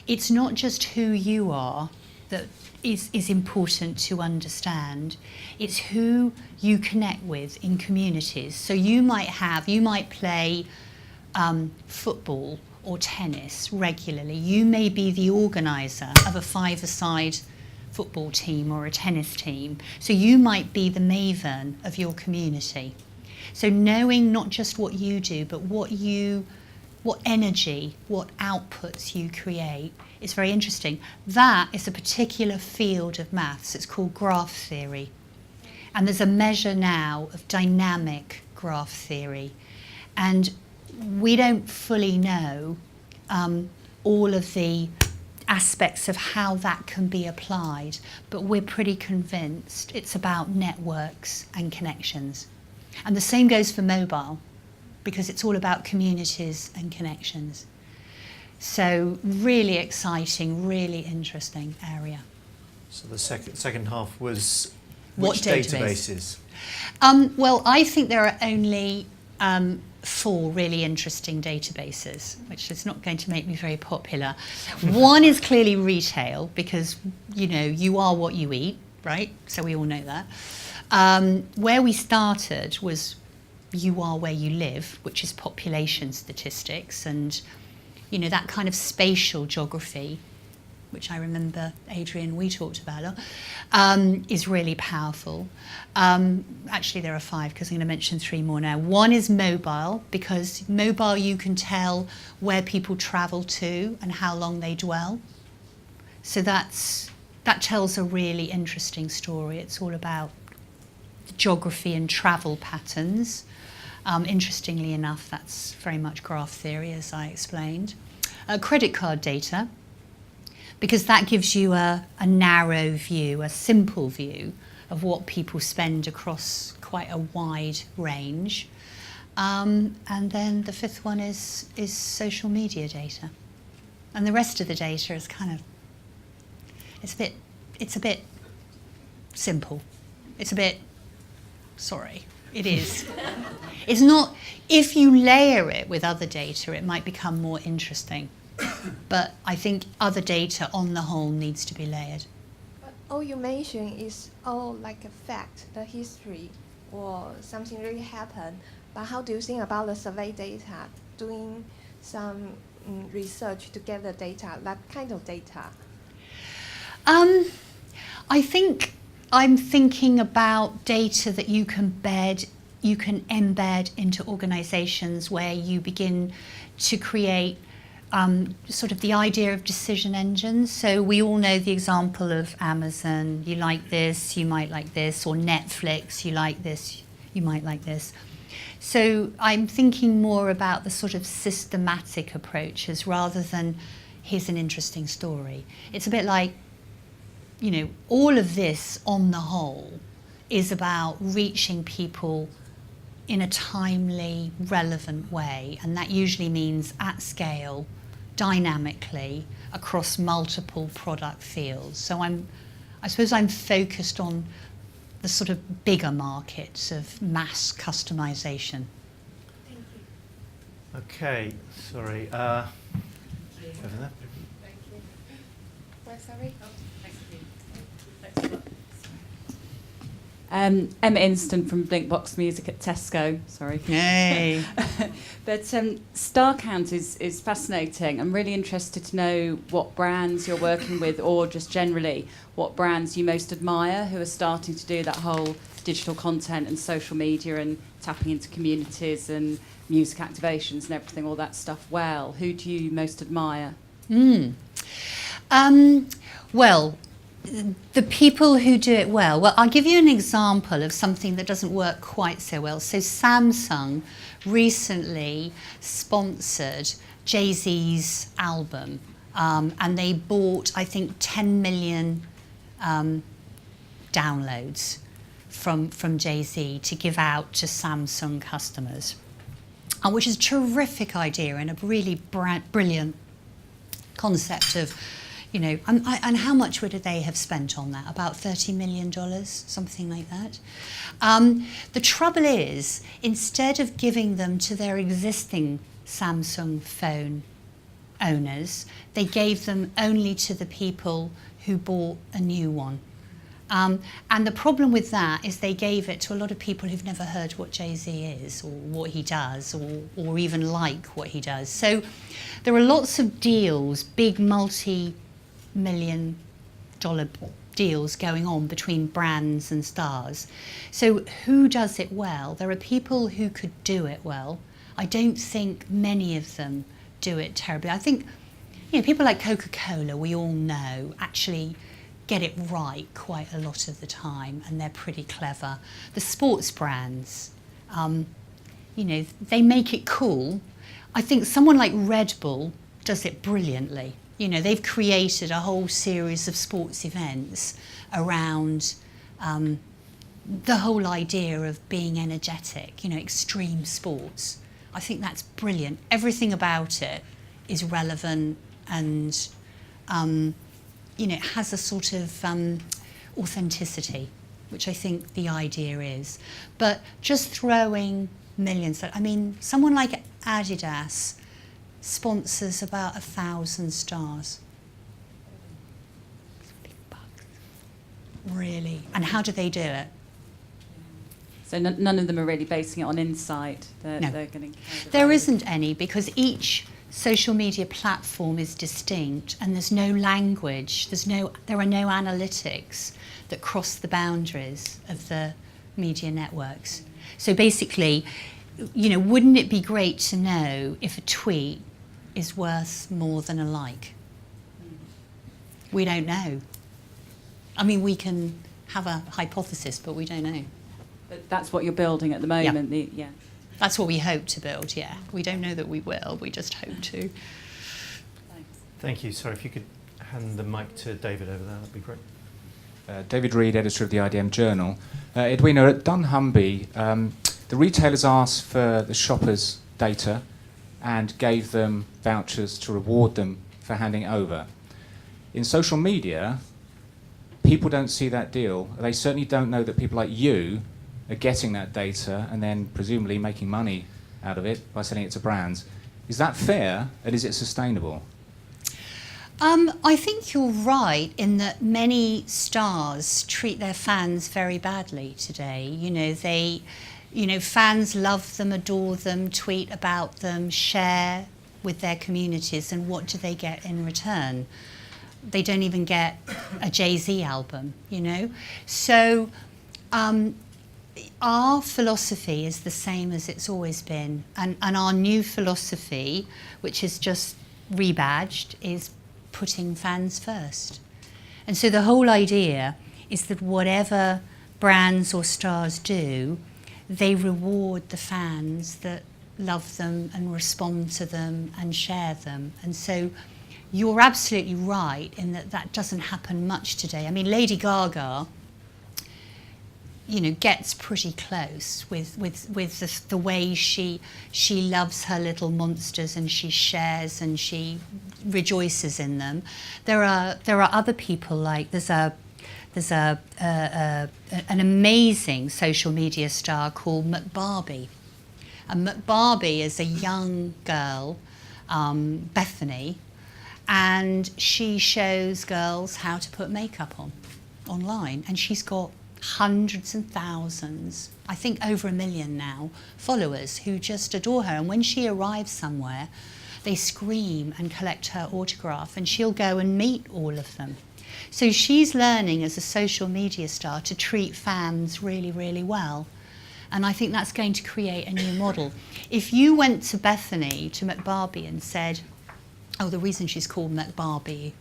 it's not just who you are that is important to understand. It's who you connect with in communities. So you might play football or tennis regularly. You may be the organizer of a five-a-side football team or a tennis team. So you might be the maven of your community. So knowing not just what you do, but what energy, what outputs you create is very interesting. That is a particular field of maths. It's called graph theory. And there's a measure now of dynamic graph theory. And we don't fully know all of the aspects of how that can be applied, but we're pretty convinced it's about networks and connections. And the same goes for mobile, because it's all about communities and connections. So really exciting, really interesting area. So the second half was What which database? databases? Well, I think there are only 4 really interesting databases, which is not going to make me very popular. One is clearly retail, because you are what you eat, right? So we all know that. Where we started was you are where you live, which is population statistics, and that kind of spatial geography which I remember, Adrian, we talked about, is really powerful. Actually, there are 5 because I'm going to mention 3 more now. One is mobile, because mobile you can tell where people travel to and how long they dwell. So that tells a really interesting story. It's all about geography and travel patterns. Interestingly enough, that's very much graph theory, as I explained. Credit card data, because that gives you a narrow view, a simple view of what people spend across quite a wide range. And then the 5th one is social media data. And the rest of the data is kind of, it's a bit simple. It's a bit, sorry, it is. It's not, if you layer it with other data, it might become more interesting. But I think other data on the whole needs to be layered. But all you mentioned is all like a fact, the history or something really happened. But how do you think about the survey data, doing some research to get the data, that kind of data? I think I'm thinking about data that you can embed into organisations where you begin to create sort of the idea of decision engines. So we all know the example of Amazon, you like this, you might like this, or Netflix, you like this, you might like this. So I'm thinking more about the sort of systematic approaches rather than here's an interesting story. It's a bit like, you know, all of this on the whole is about reaching people in a timely, relevant way, and that usually means at scale, dynamically, across multiple product fields. So I suppose I'm focused on the sort of bigger markets of mass customization. Thank you. Okay, sorry. Over there. Thank you. Well, sorry. Emma Inston from Blinkbox Music at Tesco. Sorry. Hey. But Star Count is fascinating. I'm really interested to know what brands you're working with, or just generally what brands you most admire who are starting to do that whole digital content and social media and tapping into communities and music activations and everything, all that stuff well. Who do you most admire? Well, the people who do it well, I'll give you an example of something that doesn't work quite so well. So Samsung recently sponsored Jay-Z's album, and they bought, I think, 10 million downloads from Jay-Z to give out to Samsung customers, which is a terrific idea and a really brilliant concept of, you know, and how much would they have spent on that? About $30 million, something like that. The trouble is, instead of giving them to their existing Samsung phone owners, they gave them only to the people who bought a new one. And the problem with that is they gave it to a lot of people who've never heard what Jay-Z is or what he does or even like what he does. So there are lots of deals, big multi-million-dollar deals going on between brands and stars. So who does it well? There are people who could do it well. I don't think many of them do it terribly. I think, you know, people like Coca-Cola, we all know, actually get it right quite a lot of the time, and they're pretty clever. The sports brands, you know, they make it cool. I think someone like Red Bull does it brilliantly. You know, they've created a whole series of sports events around the whole idea of being energetic, you know, extreme sports. I think that's brilliant. Everything about it is relevant and, you know, it has a sort of authenticity, which I think the idea is. But just throwing millions, I mean, someone like Adidas sponsors about 1,000 stars. Big bucks. Really. And how do they do it? So none of them are really basing it on insight. No. They're getting There isn't any, because each social media platform is distinct and there's no language, there are no analytics that cross the boundaries of the media networks. So basically, wouldn't it be great to know if a tweet is worth more than a like? We don't know. I mean, we can have a hypothesis, but we don't know. But that's what you're building at the moment. Yeah. That's what we hope to build, yeah. We don't know that we will, we just hope to. Thanks. Thank you. Sorry, if you could hand the mic to David over there, that'd be great. David Reed, editor of the IDM Journal. Edwina, at Dunnhumby, the retailers asked for the shoppers' data and gave them vouchers to reward them for handing over. In social media, people don't see that deal. They certainly don't know that people like you are getting that data and then presumably making money out of it by selling it to brands. Is that fair, and is it sustainable? I think you're right in that many stars treat their fans very badly today. Fans love them, adore them, tweet about them, share with their communities, and what do they get in return? They don't even get a Jay-Z album, So our philosophy is the same as it's always been, and our new philosophy, which is just rebadged, is putting fans first. And so the whole idea is that whatever brands or stars do, they reward the fans that love them and respond to them and share them. And so you're absolutely right in that doesn't happen much today. I mean, Lady Gaga, gets pretty close with the way she loves her little monsters, and she shares and she rejoices in them. There are other people, like there's an amazing social media star called McBarbie, and McBarbie is a young girl, Bethany, and she shows girls how to put makeup on online, and she's got hundreds and thousands, I think over 1 million now, followers who just adore her. And when she arrives somewhere, they scream and collect her autograph, and she'll go and meet all of them. So she's learning as a social media star to treat fans really, really well. And I think that's going to create a new model. If you went to Bethany, to McBarbie, and said, oh, the reason she's called McBarbie,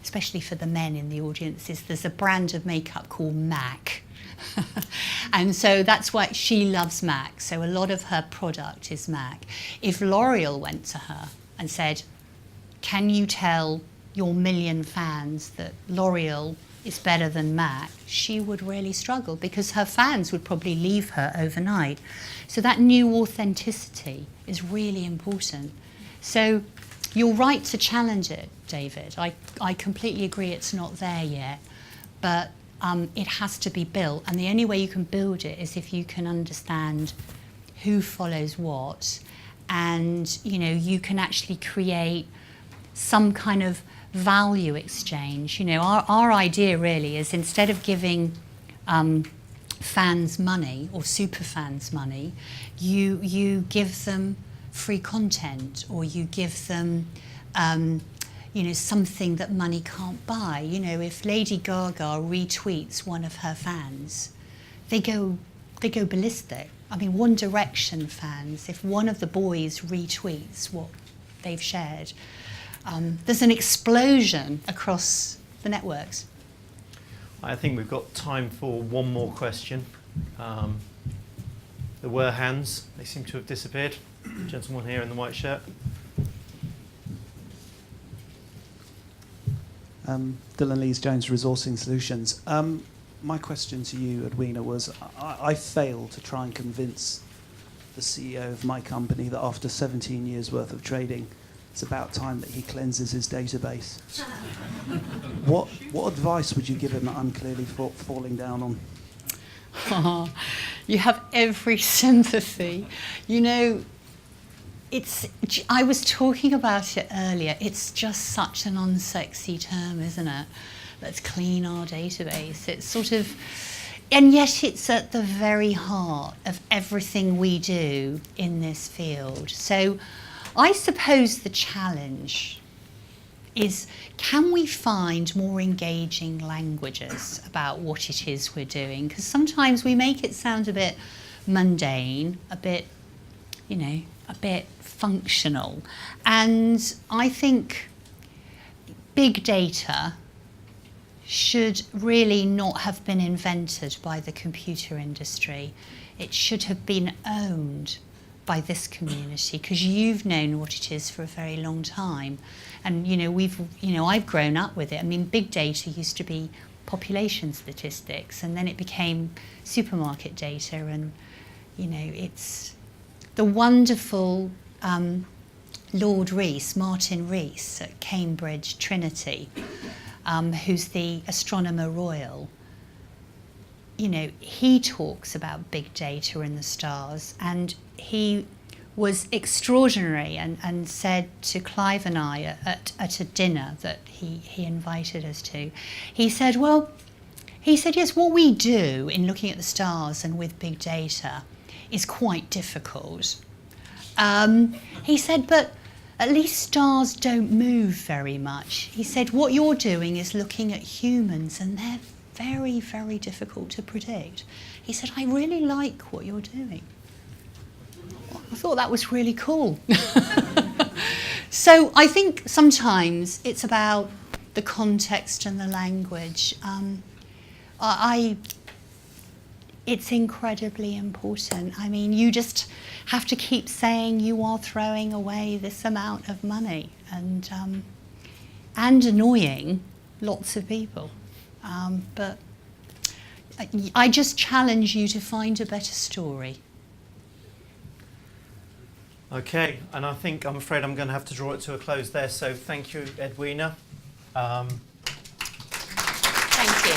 especially for the men in the audience, is there's a brand of makeup called MAC. And so that's why she loves MAC. So a lot of her product is MAC. If L'Oreal went to her and said, can you tell your 1 million fans that L'Oreal is better than MAC, she would really struggle, because her fans would probably leave her overnight. So that new authenticity is really important. So you're right to challenge it, David. I completely agree it's not there yet, but it has to be built, and the only way you can build it is if you can understand who follows what, and you can actually create some kind of value exchange. Our idea really is, instead of giving fans money or super fans money, you give them free content, or you give them something that money can't buy. If Lady Gaga retweets one of her fans, they go ballistic. I mean, One Direction fans, if one of the boys retweets what they've shared, there's an explosion across the networks. I think we've got time for one more question. There were hands. They seem to have disappeared. Gentleman here in the white shirt. Dylan Lees-Jones, Resourcing Solutions. My question to you, Edwina, was I failed to try and convince the CEO of my company that after 17 years worth of trading, it's about time that he cleanses his database. What advice would you give him that I'm clearly falling down on? Oh, you have every sympathy. I was talking about it earlier. It's just such an unsexy term, isn't it? Let's clean our database. It's sort of, and yet it's at the very heart of everything we do in this field. So I suppose the challenge is, can we find more engaging languages about what it is we're doing? Because sometimes we make it sound a bit mundane, a bit, a bit functional. And I think big data should really not have been invented by the computer industry. It should have been owned by this community, because you've known what it is for a very long time. And I've grown up with it. I mean, big data used to be population statistics, and then it became supermarket data, and it's the wonderful Martin Rees at Cambridge Trinity, who's the astronomer royal. He talks about big data in the stars, and he was extraordinary and said to Clive and I at a dinner that he invited us to, he said, yes, what we do in looking at the stars and with big data is quite difficult. He said, but at least stars don't move very much. He said, what you're doing is looking at humans, and they're very, very difficult to predict. He said, I really like what you're doing. I thought that was really cool. So I think sometimes it's about the context and the language. It's incredibly important. I mean, you just have to keep saying you are throwing away this amount of money, and annoying lots of people. But I just challenge you to find a better story. Okay, and I'm afraid I'm going to have to draw it to a close there. So thank you, Edwina. Thank you.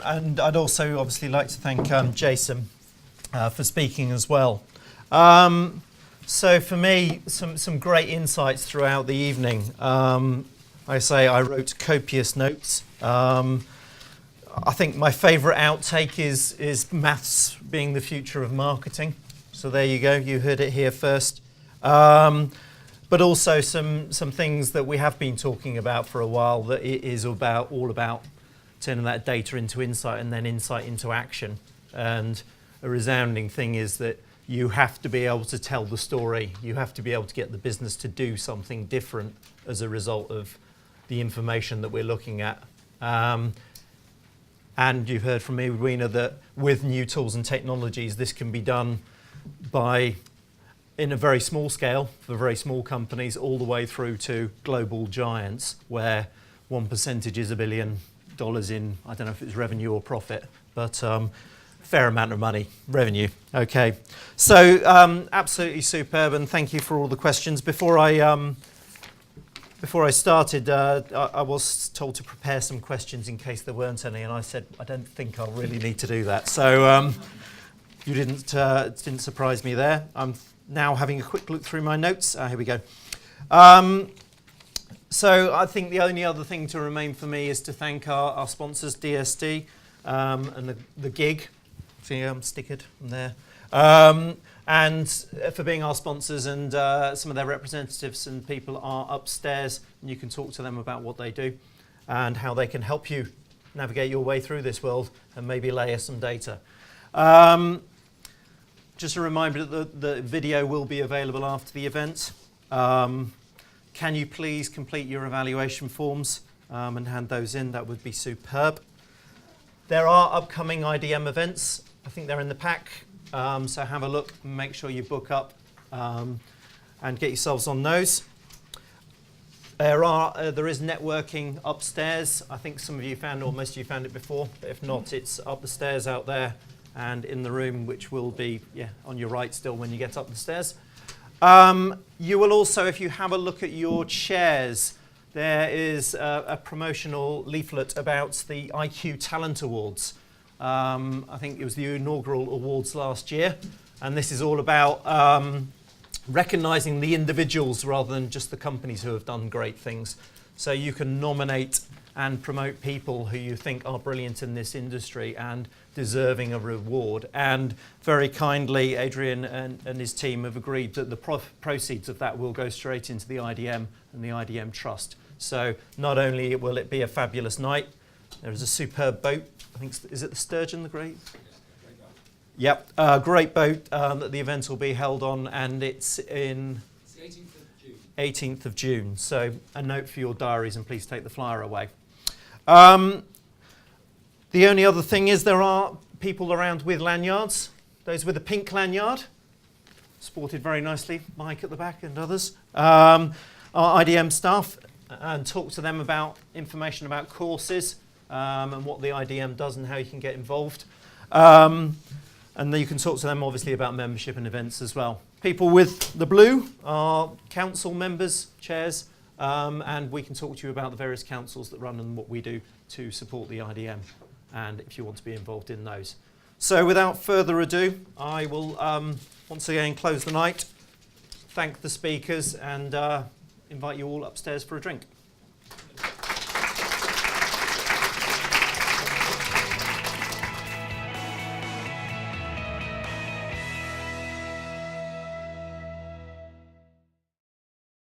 And I'd also obviously like to thank Jason for speaking as well. So for me, some great insights throughout the evening. I wrote copious notes. I think my favourite outtake is maths being the future of marketing. So there you go, you heard it here first. But also some things that we have been talking about for a while, that it is all about turning that data into insight and then insight into action. And a resounding thing is that you have to be able to tell the story. You have to be able to get the business to do something different as a result of the information that we're looking at. And you've heard from me, Edwina, that with new tools and technologies, this can be done in a very small scale for very small companies, all the way through to global giants, where 1% is $1 billion in, I don't know if it's revenue or profit, but fair amount of money, revenue. Okay, so absolutely superb, and thank you for all the questions. Before I started, I was told to prepare some questions in case there weren't any, and I said, I don't think I'll really need to do that. So you didn't surprise me there. I'm now having a quick look through my notes. Here we go. So I think the only other thing to remain for me is to thank our sponsors, DSD, and the gig. See, I'm stickered from there. And for being our sponsors, and some of their representatives and people are upstairs, and you can talk to them about what they do and how they can help you navigate your way through this world and maybe layer some data. Just a reminder that the video will be available after the event. Can you please complete your evaluation forms and hand those in? That would be superb. There are upcoming IDM events. I think they're in the pack. So have a look, make sure you book up and get yourselves on those. There is networking upstairs. I think some of you found, or most of you found it before, but if not, it's up the stairs out there and in the room, which will be on your right still when you get up the stairs. You will also, if you have a look at your chairs, there is a promotional leaflet about the IQ Talent Awards. I think it was the inaugural awards last year, and this is all about recognising the individuals rather than just the companies who have done great things. So you can nominate and promote people who you think are brilliant in this industry and deserving of reward. And very kindly, Adrian and his team have agreed that the proceeds of that will go straight into the IDM and the IDM Trust. So not only will it be a fabulous night, there is a superb boat. I think, is it the Sturgeon, the Great? Yep, a great boat that the event will be held on, and it's in... It's the 18th of June. 18th of June. So a note for your diaries, and please take the flyer away. The only other thing is there are people around with lanyards. Those with a pink lanyard, sported very nicely, Mike at the back and others, are IDM staff, and talk to them about information about courses and what the IDM does and how you can get involved. And then you can talk to them obviously about membership and events as well. People with the blue are council members, chairs, and we can talk to you about the various councils that run and what we do to support the IDM, and if you want to be involved in those. So without further ado, I will once again close the night, thank the speakers, and invite you all upstairs for a drink.